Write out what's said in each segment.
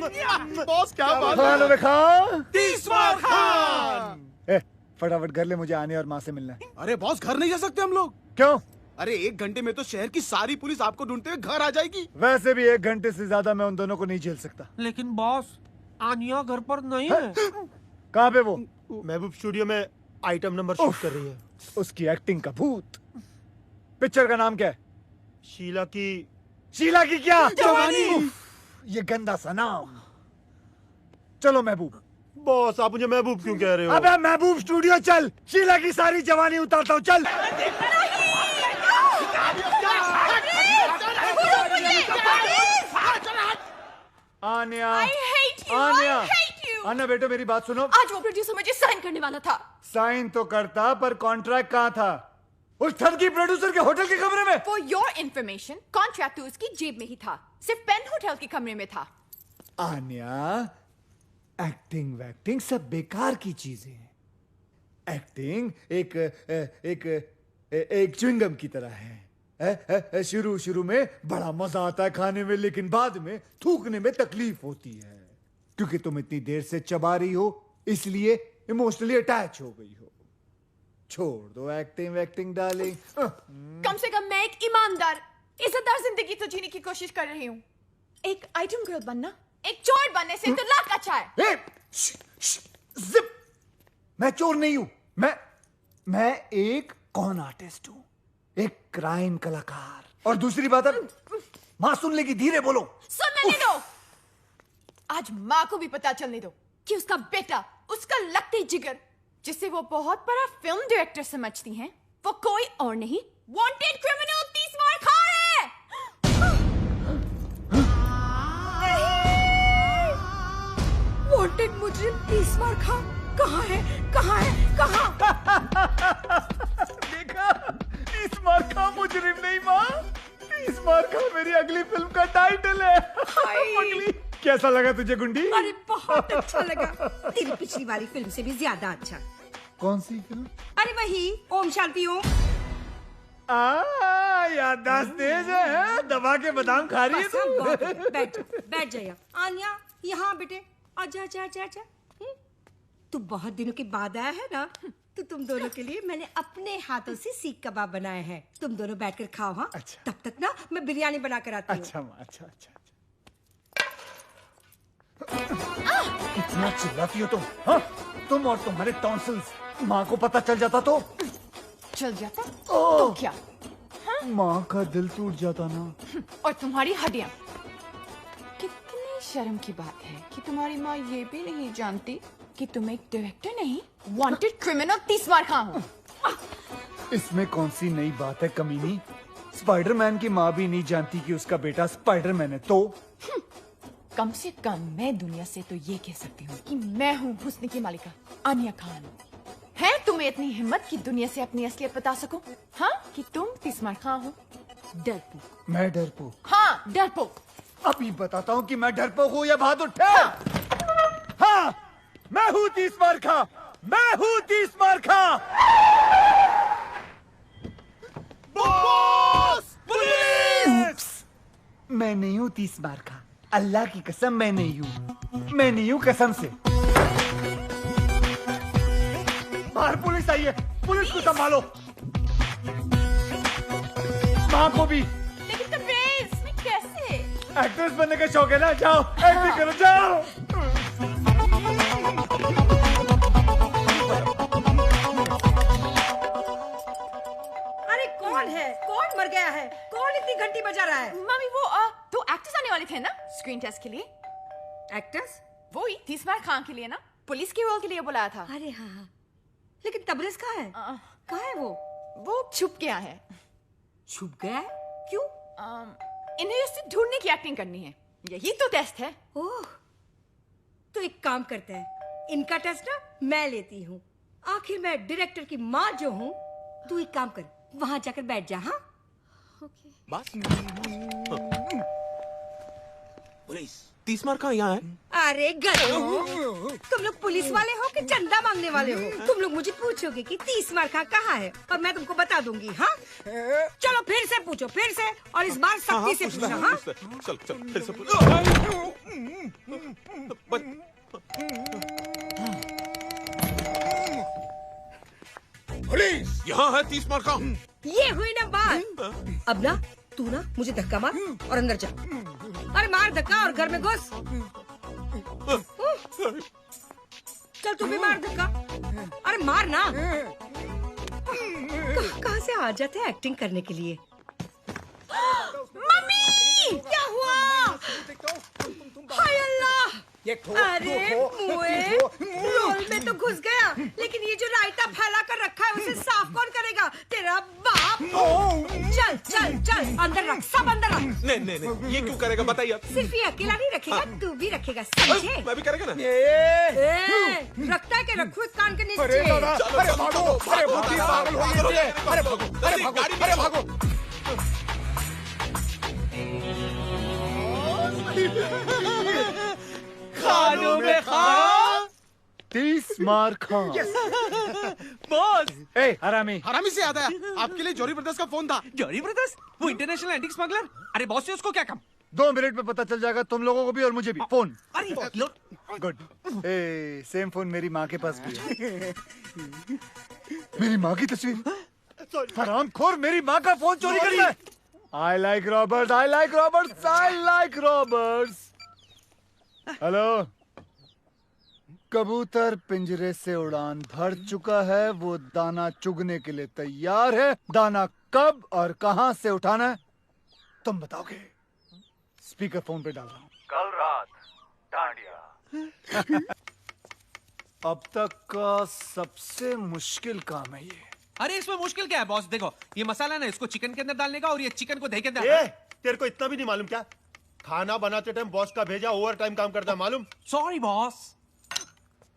Boss क्या बात खान खान 30 मार खान। फटाफट घर ले, मुझे आने और माँ से मिलना है। अरे बॉस घर नहीं जा सकते हम लोग। क्यों? अरे 1 घंटे में तो शहर की सारी पुलिस आपको ढूंढते हुए घर आ जाएगी। वैसे भी 1 घंटे से ज्यादा मैं उन दोनों को नहीं झेल सकता। लेकिन बॉस, आनिया घर पर नहीं है। कहाँ पे वो? महबूब स्टूडियो में आइटम नंबर शूट कर रही है। उसकी एक्टिंग का भूत। पिक्चर का नाम क्या है? शीला की क्या? जवानी। ये गंदा सा नाम। चलो महबूब। बॉस, आप मुझे महबूब क्यों कह रहे हो? अबे महबूब स्टूडियो चल, शीला की सारी जवानी उतारता हूँ, चल। आन्या, आन्या, आन्या बेटे मेरी बात सुनो। आज वो प्रोड्यूसर मुझे साइन करने वाला था। साइन तो करता, पर कॉन्ट्रैक्ट कहाँ था? उस ठगी प्रोड्यूसर के होटल के कमरे में। For your information, कॉन्ट्रैक्ट तो उसकी जेब में ही था, सिर्फ पेन होटल के कमरे में था। आन्या, एक्टिंग वैक्टिंग सब बेकार की चीजें हैं। एक्टिंग एक च्युइंगम की तरह है। शुरू में बड़ा मजा आता है खाने में, लेकिन बाद में थूकने में तकलीफ होती है, क्योंकि तुम इतनी देर से चबा रही हो, इसलिए इमोशनली अटैच हो गई हो। छोड़ दो एक्टिंग वैक्टिंग डार्लिंग। कम से कम मैं एक ईमानदार, इज्जतदार जिंदगी तो जीने की कोशिश कर रही हूँ। एक आइटम गर्ल बनना एक चोर बनने से तो लाख अच्छा है। जिप! मैं चोर नहीं हूं। मैं एक कॉन आर्टिस्ट हूं, एक क्राइम कलाकार। और दूसरी बात है, मां सुन लेगी, धीरे बोलो। सुनने दो। आज माँ को भी पता चलने दो कि उसका बेटा, उसका लकड़ी जिगर, जिसे वो बहुत बड़ा फिल्म डायरेक्टर समझती हैं, वो कोई और नहीं, वांटेड क्रिमिनल 30 मार खा है। वांटेड मुजरिम 30 मार खा कहाँ है? देखा, इस मार का मुजरिम नहीं माँ, इस मार का मेरी अगली फिल्म का टाइटल है। पगली, कैसा लगा तुझे गुंडी? अरे बहुत अच्छा लगा, तेरी पिछली वाली फिल्म से भी ज्यादा अच्छा। कौन सी फिल्म? अरे वही ओम शांति ओम। याददाश्त तेज है, दबा के बादाम खा रही है तू। बैठ जा। आन्या, यहाँ बेटे, आजा जा जा जा। तू बहुत दिनों के बाद आया है ना, तो तुम दोनों के लिए मैंने अपने हाथों से सीख कबाब बनाए हैं। तुम दोनों बैठकर खाओ। हाँ, अच्छा। तब तक ना मैं बिरयानी बना कर आती हूँ। अच्छा माँ, अच्छा। इतना चिल्लाती हो तुम? हाँ, तुम और तुम्हारे टॉन्सिल्स। माँ को पता चल जाता तो? चल जाता तो क्या? माँ का दिल टूट जाता ना। और तुम्हारी हड्डियां। कितनी शर्म की बात है कि तुम्हारी माँ ये भी नहीं जानती कि तुम एक डायरेक्टर नहीं, वांटेड क्रिमिनल 30 मार खा हो। इसमें कौन सी नई बात है कमीनी? स्पाइडरमैन की माँ भी नहीं जानती कि उसका बेटा स्पाइडरमैन है, तो कम से कम मैं दुनिया से तो ये कह सकती हूँ कि मैं हूँ हुस्न की मालिका आनिया खान। है तुम्हें इतनी हिम्मत कि दुनिया से अपनी असलियत बता सको? हाँ, कि तुम 30 मार खा हो। डरपोक। मैं डरपोक? हाँ, डरपोक। अभी बताता हूँ कि मैं डरपोक हूँ या बहादुर। हाँ, मैं हूँ 30 मार खा। मैं हूँ 30 मार खा। बॉस! पुलिस! मैं नहीं हूँ 30 मार खा। अल्लाह की कसम मैं नहीं हूँ। मैं नहीं हूँ कसम से। बाहर पुलिस आई है, पुलिस को संभालो। माँ को भी। लेकिन कमरेज, मैं कैसे? एक्ट्रेस बनने का शौक है ना, जाओ एक्टिंग करो, जाओ। अरे कौन है? कौन मर गया है? कौन इतनी घंटी बजा रहा है? मम्मी, वो 2 एक्टर्स आने वाले थे ना स्क्रीन टेस्ट के लिए। एक्टर्स? वो ही 30 मार खान के लिए ना, पुलिस के रोल के लिए बुलाया था। अरे हाँ, लेकिन तबरेज कहाँ है? कहाँ है वो छुप गया है। छुप गया है? क्यों? इन्हें उससे ढूंढने की एक्टिंग करनी है, यही तो टेस्ट है। ओह, तो एक काम करते हैं, इनका टेस्ट ना मैं लेती हूँ। आखिर मैं डायरेक्टर की माँ जो हूँ। तू एक काम कर, वहां जाकर बैठ जा। हाँ, बस। पुलिस 30 मार कहाँ यहाँ है? अरे गधो, तुम लोग पुलिस वाले हो कि चंदा मांगने वाले हो? तुम लोग मुझे पूछोगे कि 30 मार्का कहाँ है और मैं तुमको बता दूंगी। हाँ, चलो फिर से पूछो, फिर से, और इस बार सख्ती से पूछना। हाँ, चल चल फिर से पूछ। पुलिस यहाँ है 30 मार का। ये हुई ना बात। अब ना तू ना मुझे धक्का मार और अंदर जा। अरे मार धक्का और घर में घुस। चल तू भी मार धक्का। अरे मार ना। कहाँ से आ जाते हैं एक्टिंग करने के लिए? मम्मी, क्या हुआ? हाय अल्लाह! अरे मुए, रोल में तो घुस गया, लेकिन ये जो रायता फैला कर रखा है उसे साफ कौन करेगा? तेरा बाप। चल चल चल, अंदर रख, सब अंदर रख। नहीं नहीं नहीं, ये क्यों करेगा बताइए आप। सिर्फ ये अकेला नहीं रखेगा, तू भी रखेगा, समझे? मैं भी करेगा ना। रखता है कि रखू कान के नीचे। अरे भागो, अरे भूती पागल हो गई है। अरे भागो, अरे भागो। खानों में खाओ। 30 मार खा। बॉस, ए हरामी, हरामी से याद आया, आपके लिए जॉरी ब्रदर्स का फोन था। जॉरी ब्रदर्स, वो इंटरनेशनल एंटीक स्मगलर। अरे बॉस से उसको क्या काम? 2 मिनट में पता चल जाएगा तुम लोगों को भी और मुझे भी। फोन अरे लो, गुड। ए सेम फोन मेरी माँ के पास भी है। मेरी माँ की तस्वीर। हरामखोर मेरी माँ का फोन चोरी करता है। I like Roberts, I like Roberts, I like Roberts. Hello, कबूतर पिंजरे से उड़ान भर चुका है, वो दाना चुगने के लिए तैयार है। दाना कब और कहां से उठाना है तुम बताओगे। स्पीकर फोन पे डाल रहा हूं। कल रात डांडिया। अब तक का सबसे मुश्किल काम है ये। अरे इसमें मुश्किल क्या है बॉस? देखो ये मसाला ना, इसको चिकन के अंदर डालने का और ये चिकन को दही के अंदर। तेरे को इतना भी नहीं मालूम क्या? खाना बनाते टाइम बॉस का भेजा ओवर टाइम काम करता है, मालूम? Sorry boss.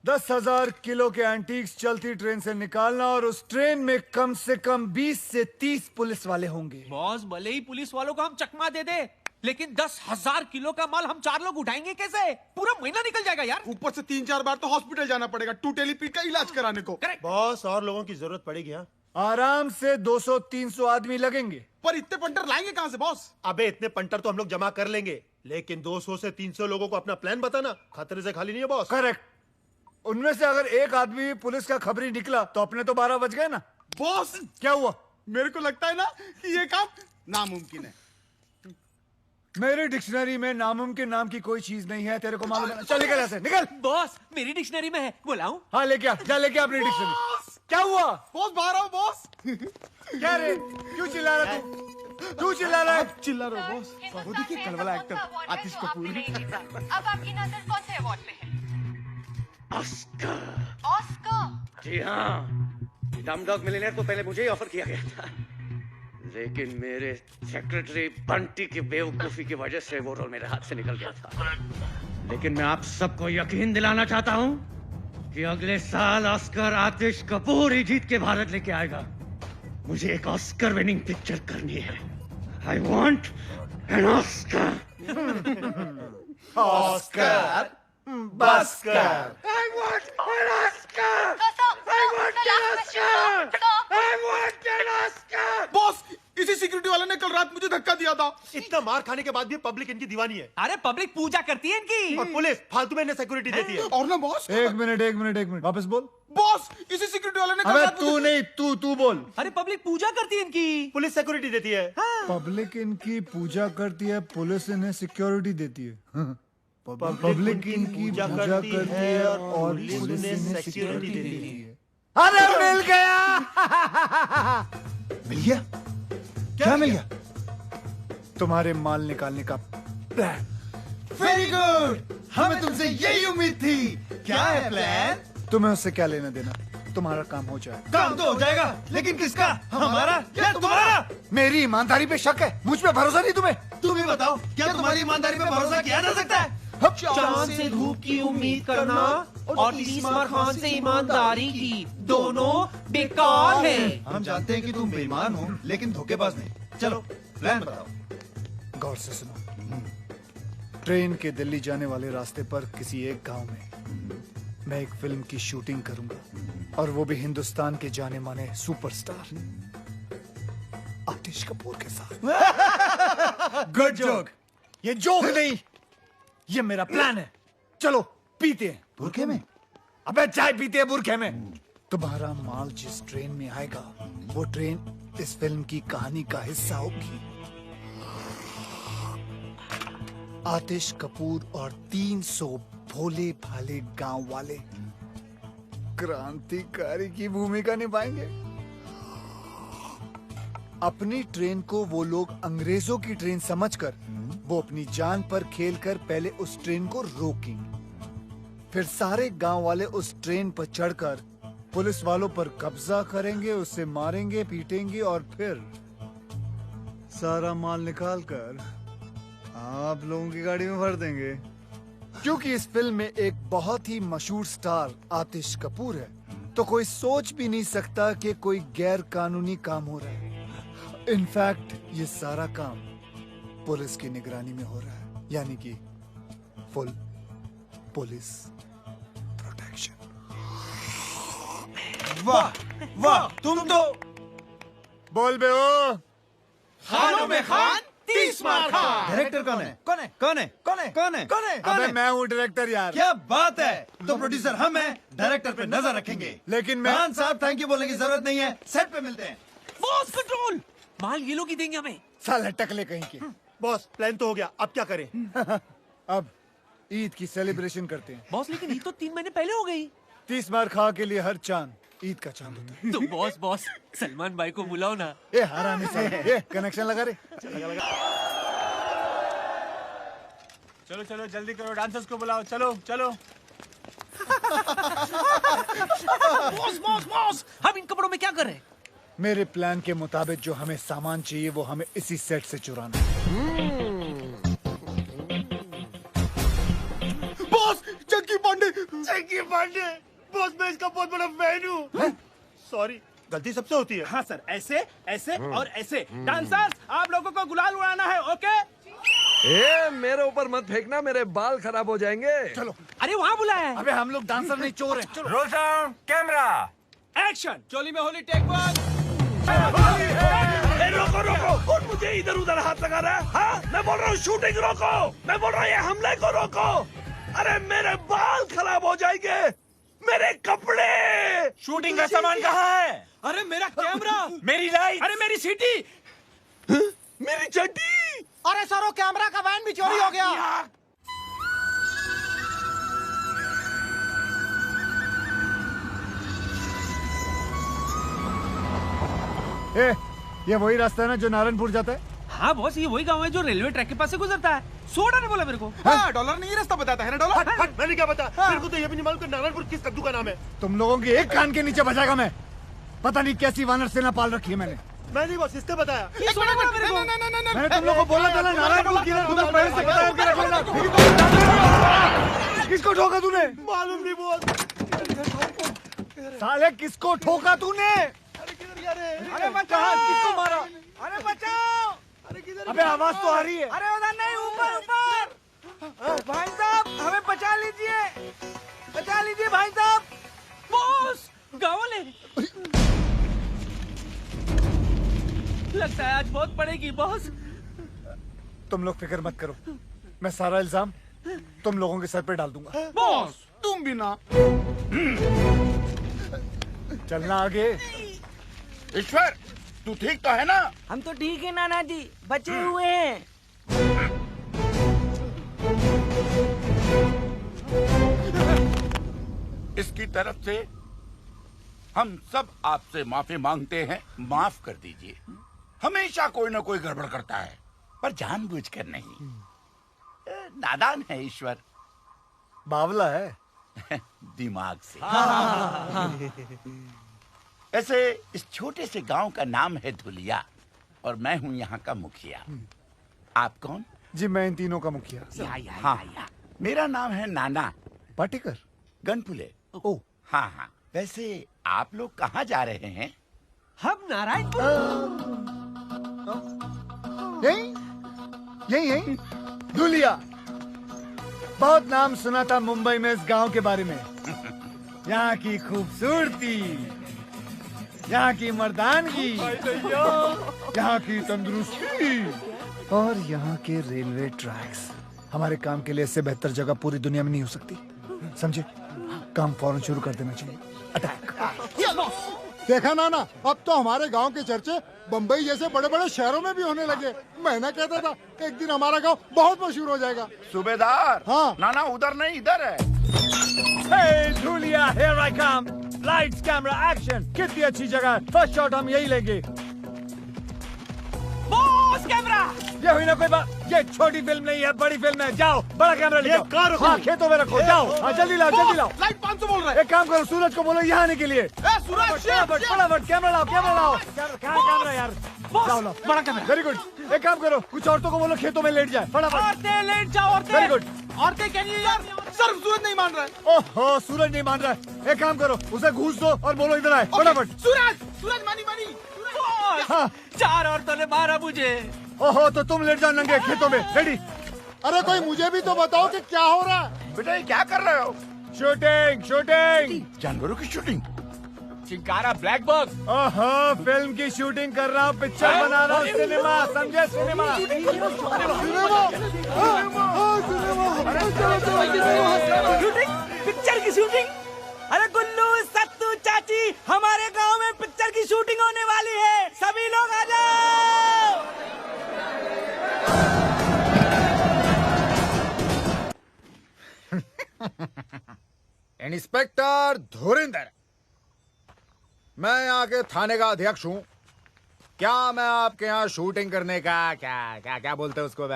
10,000 किलो के एंटीक्स चलती ट्रेन से निकालना और उस ट्रेन में कम से कम 20 से 30 पुलिस वाले होंगे। बॉस भले ही पुलिस वालों को हम चकमा दे दे, लेकिन 10,000 किलो का माल हम 4 लोग उठाएंगे कैसे? पूरा महीना निकल जाएगा यार। ऊपर से 3-4 बार तो हॉस्पिटल जाना पड़ेगा टूटेली पीठ का इलाज कराने को। करेक्ट बॉस, और लोगों की जरूरत पड़ेगी। हाँ, आराम से 200-300 आदमी लगेंगे। पर इतने पंटर लाएंगे कहां से बॉस? अबे इतने पंटर तो हम लोग जमा कर लेंगे, लेकिन 200 से 300 लोगों को अपना प्लान बताना खतरे से खाली नहीं है बॉस। करेक्ट। उनमें से अगर एक आदमी भी पुलिस का खबरी निकला तो अपने तो 12 बज गए ना। बॉस क्या हुआ? मेरे को लगता है ना कि ये काम नामुमकिन है। मेरी डिक्शनरी में नामुमकिन नाम की कोई चीज नहीं है, तेरे को मालूम है ना? चल निकल ऐसे, निकल। बॉस, मेरी डिक्शनरी में है, बुलाऊं? हाँ लेके आ, जा लेके आ अपनी डिक्शनरी। क्या हुआ? बॉस बाहर आओ बॉस। क्या रे, क्यों चिल्ला रहा तू? क्यों चिल्ला रहा है? आप चिल्ला रहे हो बॉस? वो देखिए कल वाला एक्टर आतिश कपूर। अब आपकी नजर कौन से अवार्ड पे है? ऑस्कर। ऑस्कर। जी हाँ, डमडॉग मिलियनेयर तो पहले मुझे ही ऑफर किया गया था, लेकिन मेरे सेक्रेटरी बंटी की बेवकूफी की वजह से वो रोल मेरे हाथ से निकल गया था। लेकिन मैं आप सबको यकीन दिलाना चाहता हूँ कि अगले साल ऑस्कर आतिश कपूर ही जीत के भारत लेके आएगा। मुझे एक ऑस्कर विनिंग पिक्चर करनी है। I want an Oscar. Oscar बस्कर। I want an Oscar! I want an Oscar! I want an Oscar! Boss, इसी सिक्योरिटी वाले ने कल रात मुझे धक्का दिया था। इतना मार खाने के बाद भी पब्लिक इनकी दीवानी है, अरे पब्लिक पूजा करती है इनकी। और पुलिस फालतू में इन्हें सिक्योरिटी देती है। और ना बॉस, एक मिनट वापस बोल। बॉस इसी सिक्योरिटी वाले ने कल अबे रात तू मुझे- नहीं, तू बोल। अरे पब्लिक पूजा करती है इनकी। पुलिस सिक्योरिटी देती है। पब्लिक इनकी पूजा करती है, पुलिस इन्हें सिक्योरिटी देती है। पब्लिक इनकी पूजा करती है और पुलिस इन्हें सिक्योरिटी देती है। अरे मिल गया। मिल गया? क्या मिल गया? तुम्हारे माल निकालने का प्लान। वेरी गुड, हमें तुमसे यही उम्मीद थी। क्या है प्लान? तुम्हें उससे क्या लेना देना, तुम्हारा काम हो जाए। काम तो हो जाएगा, लेकिन किसका? हमारा या तुम्हारा? मेरी ईमानदारी पे शक है, मुझ पे भरोसा नहीं तुम्हें? तुम ही बताओ, क्या तुम्हारी ईमानदारी पे भरोसा किया जा सकता है? चांद से धूप की उम्मीद करना और 30 मार खान से ईमानदारी की, दोनों बेकार है। हम जानते हैं कि तुम बेईमान हो, लेकिन धोखेबाज नहीं। चलो प्लान बताओ। गौर से सुनो। ट्रेन के दिल्ली जाने वाले रास्ते पर किसी एक गांव में मैं एक फिल्म की शूटिंग करूंगा और वो भी हिंदुस्तान के जाने माने सुपरस्टार आतिश कपूर के साथ। Good joke. ये जोक नहीं, ये मेरा प्लान है। चलो पीते हैं। बुरखे में? अबे चाय पीते हैं बुरखे में। तुम्हारा माल जिस ट्रेन में आएगा वो ट्रेन इस फिल्म की कहानी का हिस्सा होगी। आतिश कपूर और 300 भोले भाले गांव वाले क्रांतिकारी की भूमिका निभाएंगे। अपनी ट्रेन को वो लोग अंग्रेजों की ट्रेन समझकर वो अपनी जान पर खेलकर पहले उस ट्रेन को रोकेंगे, फिर सारे गांव वाले उस ट्रेन पर चढ़कर पुलिस वालों पर कब्जा करेंगे, उसे मारेंगे, पीटेंगे और फिर सारा माल निकालकर आप लोगों की गाड़ी में भर देंगे। क्योंकि इस फिल्म में एक बहुत ही मशहूर स्टार आतिश कपूर है, तो कोई सोच भी नहीं सकता कि कोई गैर कानूनी काम हो रहा है। इनफैक्ट ये सारा काम पुलिस की निगरानी में हो रहा है, यानी कि फुल पुलिस प्रोटेक्शन। वाह वाह, तुम तो बोल बे ओ। खानों में खान 30 मार खान। डायरेक्टर कौन है? कौन है? कौन है? कौन है? कौन है? कौन है? अबे मैं हूँ डायरेक्टर यार। क्या बात है। तो प्रोड्यूसर हम हैं, डायरेक्टर पे नजर रखेंगे। लेकिन मैं खान साहब थैंक यू बोलने की जरूरत नहीं है, सेट पे मिलते हैं। बॉस कंट्रोल, माल ये लोग ही देंगे हमें। साले टकले कहीं के। बॉस प्लान तो हो गया, अब क्या करें? अब ईद की सेलिब्रेशन करते हैं। बॉस लेकिन ये तो 3 महीने पहले हो गई। 30 मार खा के लिए हर चांद ईद का चांद होता है। तो बॉस सलमान भाई को बुलाओ ना। ये हरामी साले, ये कनेक्शन लगा रे। चलो चलो जल्दी करो, डांसर्स को बुलाओ। चलो चलो। बॉस हम इन कपड़ों में क्या कर रहे हैं? मेरे प्लान के मुताबिक जो हमें सामान चाहिए वो हमें इसी सेट से चुराना है। बॉस चंकी पांडे। चंकी पांडे बॉस, मैं इसका बहुत बड़ा फैन हूँ। सॉरी, गलती सबसे होती है। हाँ सर, ऐसे ऐसे और ऐसे। डांसर्स आप लोगों को गुलाल उड़ाना है, ओके? ए, मेरे ऊपर मत फेंकना, मेरे बाल खराब हो जाएंगे। चलो। अरे वहाँ बुलाया है। अबे हम लोग डांसर नहीं, चोर हैं। चलो। Roll sound, camera, action. चोली में होली, टेक 1। रोको रोको, और मुझे इधर उधर हाथ लगा रहा है। हाँ, मैं बोल रहा हूँ शूटिंग रोको, मैं बोल रहा हूँ ये हमले को रोको। अरे मेरे बाल खराब हो जाएंगे, मेरे कपड़े। शूटिंग का सामान कहाँ है? अरे मेरा कैमरा, मेरी लाइट, अरे मेरी सीटी, मेरी चड्डी। अरे सरो कैमरा का वैन भी चोरी हो गया। ए, ये वही रास्ता है ना जो नारायणपुर जाता है? हाँ बॉस, ये वही गाँव है जो रेलवे ट्रैक के पास से गुजरता है। सोडा ने बोला मेरे को। हाँ, डॉलर नहीं रास्ता बताता है ना डॉलर। हट, मैंने क्या बता? मेरे को तो ये भी नहीं मालूम कि नारायणपुर किस कद्दू का नाम है। तुम लोगों की एक कान के नीचे बजाएगा मैं। पता नहीं कैसी वानर सेना पाल रखी है मैंने। मैं नहीं बॉस, इसने बताया। ये सोडा बोला मेरे को। मैंने तुम लोगों को बोला था ना नारायणपुर किधर, तुम्हें पहले से बता के रखना। किसको ठोका तूने? मालूम नहीं बॉस। साले किसको ठोका तूने? अरे बचाओ, किसको मारा? अरे बचाओ। अबे आवाज तो आ रही है। अरे उधर नहीं, ऊपर ऊपर। भाई साहब हमें बचा लीजिए, बचा लीजिए भाई साहब। बॉस गाँव वाले। लगता है आज बहुत पड़ेगी बॉस। तुम लोग फिक्र मत करो, मैं सारा इल्जाम तुम लोगों के सर पे डाल दूंगा। बॉस तुम भी ना। चलना आगे। ईश्वर, तू ठीक तो है ना? हम तो ठीक है नाना जी, बचे हुए हैं। इसकी तरफ से हम सब आपसे माफी मांगते हैं, माफ कर दीजिए। हमेशा कोई ना कोई गड़बड़ करता है, पर जानबूझकर नहीं। नादान है ईश्वर। बावला है। दिमाग से। ऐसे इस छोटे से गांव का नाम है धुलिया और मैं हूं यहाँ का मुखिया। आप कौन? जी मैं इन तीनों का मुखिया। हाँ, मेरा नाम है नाना पाटेकर। गनपुले। ओ हाँ हाँ, वैसे आप लोग कहाँ जा रहे हैं? हम नारायणपुर। यही यही यही धुलिया। बहुत नाम सुना था मुंबई में इस गांव के बारे में। यहाँ की खूबसूरती, यहाँ की मर्दानगी, यहाँ की तंदुरुस्ती और यहाँ के रेलवे ट्रैक्स। हमारे काम के लिए इससे बेहतर जगह पूरी दुनिया में नहीं हो सकती, समझे? काम फौरन शुरू कर देना चाहिए। अटैक। देखा ना, अब तो हमारे गांव के चर्चे बम्बई जैसे बड़े बड़े शहरों में भी होने लगे। मैं ना कहता था एक दिन हमारा गांव बहुत मशहूर हो जाएगा। सूबेदार। हाँ। ना उधर नहीं, इधर है। Hey, Julia, here I come. Lights, camera, action. कितनी अच्छी जगह। फर्स्ट शॉट हम यही लेंगे। Boss camera. ये हुई ना कोई बात। ये छोटी फिल्म नहीं है, बड़ी फिल्म है। जाओ, बड़ा कैमरा लेके कार रखो। हाँ, खेतों में रखो। जाओ, हाँ, जल्दी लाओ, जल्दी लाओ। लाइट 500 बोल रहा है। एक काम करो, सूरज को बोलो यहाँ आने के लिए। फटाफट कैमरा लाओ, कैमरा लाओ। कैमरा यार, लाओ लाओ, बड़ा कैमरा। Very good. एक काम करो, कुछ औरतों को बोलो खेतों में लेट जाए। फटाफट। औरतें लेट जाओ, औरतें। Very good. औरतें कैन यू यार? सर सूरज नहीं मान रहा है। ओहो, सूरज नहीं मान रहा है। एक काम करो, उसे घूस दो और बोलो इधर आए। फटाफट। सूरज मानी। हाँ। 4 औरतों ने मारा मुझे। ओहो, तो तुम लेट जाओ नंगे खेतों में। रेडी? अरे कोई मुझे भी तो बताओ कि क्या हो रहा है। बेटा ये क्या कर रहे हो? शूटिंग। जानवरों की शूटिंग। Chinkara black box. ओहो, फिल्म की शूटिंग कर रहा हूँ, पिक्चर बना रहा हूँ। सिनेमा, समझे? सिनेमा। शूटिंग, पिक्चर की शूटिंग। अरे गुल्लू, सत्तू, चाची, हमारे गांव में पिक्चर की शूटिंग होने वाली है। सभी लोग आ जाओ। इंस्पेक्टर धुरिंदर, मैं यहाँ के थाने का अध्यक्ष हूँ। क्या मैं आपके यहाँ शूटिंग करने का क्या बोलते हैं उसको,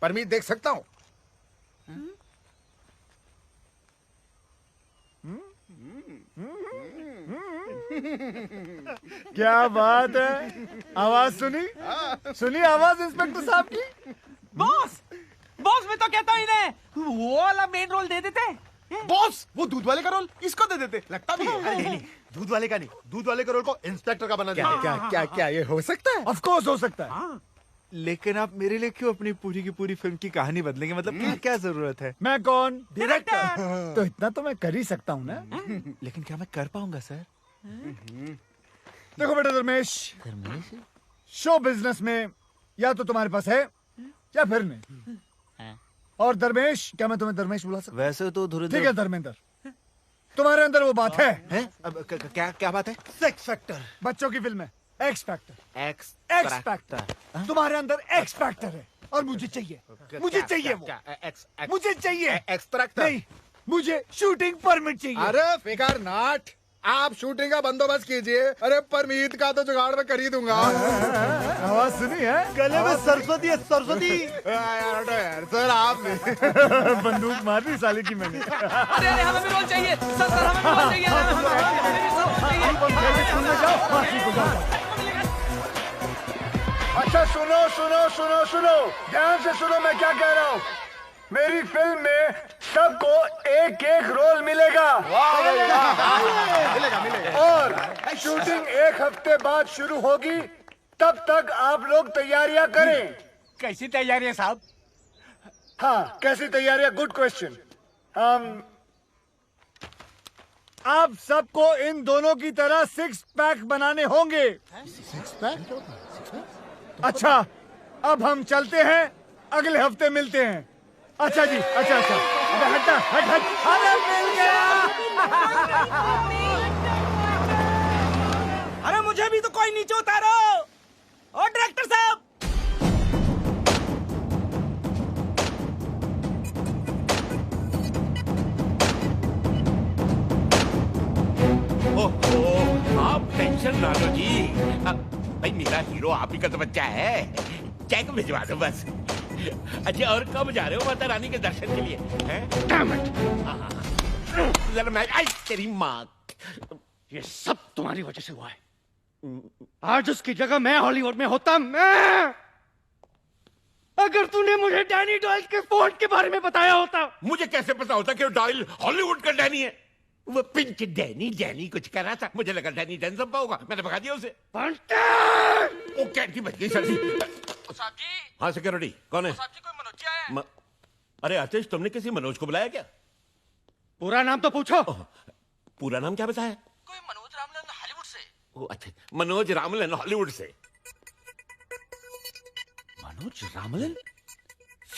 परमिट देख सकता हूँ? क्या बात है, आवाज सुनी आवाज इंस्पेक्टर साहब की। बॉस मैं तो कहता हूँ इन्हें वो वाला मेन रोल दे देते। बॉस वो दूध वाले का रोल इसको दे देते। लगता भी है। नहीं, दूध वाले का नहीं, दूध वाले का रोल को इंस्पेक्टर का बना देते। क्या ये हो सकता है? ऑफ कोर्स हो सकता है। लेकिन आप मेरे लिए क्यों अपनी पूरी की पूरी फिल्म की कहानी बदलेंगे? मतलब क्या जरूरत है? मैं कौन? डायरेक्टर। तो इतना तो मैं कर ही सकता हूँ ना। लेकिन क्या मैं कर पाऊंगा सर? देखो बेटा धर्मेश, शो बिजनेस में या तो तुम्हारे पास है या फिर नहीं। और धर्मेश, क्या मैं तुम्हें धर्मेश बुला सकता? वैसे तो ठीक है धर्मेंद्र, तुम्हारे अंदर वो बात है। अब क्या बात है? Sex factor. बच्चों की फिल्म है एक्स फैक्टर। X factor. तुम्हारे अंदर एक्स फैक्टर है और मुझे चाहिए वो। मुझे चाहिए एक्सट्रैक्टर नहीं, मुझे शूटिंग परमिट चाहिए। अरे फिकर नॉट, आप शूटिंग का बंदोबस्त कीजिए। अरे परमीत का तो जुगाड़ में कर ही दूंगा। आवाज सुनी है? गले में सरस्वती है, सरस्वती। यार सर आप बंदूक मार दी साले की मैंने। अरे हमें भी रोल चाहिए सर, हमें भी रोल चाहिए। अच्छा सुनो, ध्यान से सुनो मैं क्या कह रहा हूँ। मेरी फिल्म में सबको एक रोल मिलेगा। और शूटिंग 1 हफ्ते बाद शुरू होगी, तब तक आप लोग तैयारियां करें। कैसी तैयारी है साहब? हाँ, कैसी तैयारियां? Good question. आप सबको इन दोनों की तरह 6 पैक बनाने होंगे। 6 पैक? अच्छा, अब हम चलते हैं, अगले हफ्ते मिलते हैं। अच्छा जी, अच्छा। हट। अरे मिल गया। अरे मुझे भी तो कोई नीचे उतारो। और डायरेक्टर साहब, आप टेंशन ना लो जी। भाई मेरा हीरो आप ही का तो बच्चा है, चेक भिजवा दो बस। अच्छा, और कब जा रहे हो माता रानी के दर्शन के लिए? जरा मैं, आई तेरी माँ, ये सब तुम्हारी वजह से हुआ है। आज उसकी जगह मैं हॉलीवुड में होता। मैं अगर तूने मुझे डैनी डॉयल के फोन के बारे में बताया होता। मुझे कैसे पता होता कि डॉयल हॉलीवुड का डैनी है? वो पिंच डैनी कुछ कर रहा था, मुझे लगा डैनी डेंजम्पा होगा, मैंने भगा दिया उसे। वो कैंटी बच गई सर जी। हाँ सिक्योरिटी, कौन है? अरे आतिश, तुमने किसी मनोज को बुलाया क्या? पूरा नाम तो पूछो। पूरा नाम क्या बताया? कोई मनोज रामलन हॉलीवुड से। ओ अच्छा, मनोज रामलन हॉलीवुड से। मनोज रामलन?